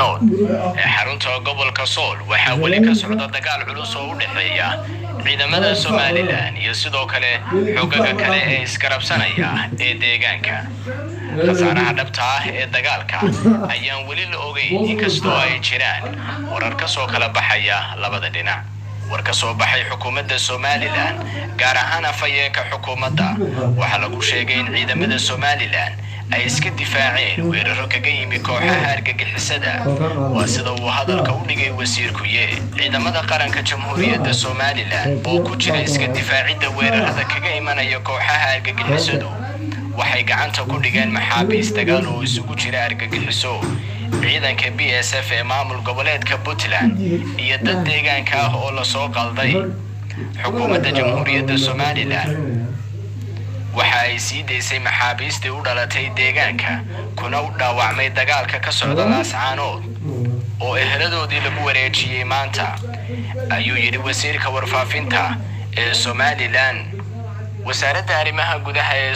xarunta gobolka Sool waxa wali ka socda dagaal culus oo u dhaxeeya ciidamada Soomaaliland iyo sidoo kale xogaga kale ee iskarabsanaya ee deegaanka. Khasaaraha dhabta ah ee dagaalka ayaan wali la ogeyn inkastoo ay jiraan warar ka soo kala baxaya labada dhinac. war ka soo baxay xukuumadda Soomaaliland gaar ahaan afayeenka xukuumadda waxa lagu sheegay in ciidamada Soomaaliland ay iska difaaceen weeraro kaga yimid kooxaha argagixisada waa sida uu hadalka u dhigay wasiirku ciidamada qaranka Jamhuuriyadda Soomaaliland oo ku jira iska difaacidda weerarada kaga imanaya kooxaha argagixisadu waxay gacanta ku dhigeen maxaabiis dagaal oo isugu jira argagixiso ciidanka BSF ee maamul goboleedka Puntland iyo dad deegaanka ah oo la soo qalday xukuumadda Jamhuuriyadda Soomaaliland waxa ay sii deysay maxaabiistii u dhalatay deegaanka kuna u dhaawacmay dagaalka ka socda Laascaanood oo eheladoodii lagu wareejiyay maanta ayuu yiri wasiirka warfaafinta ee Soomaaliland wasaaradda arrimaha gudaha ee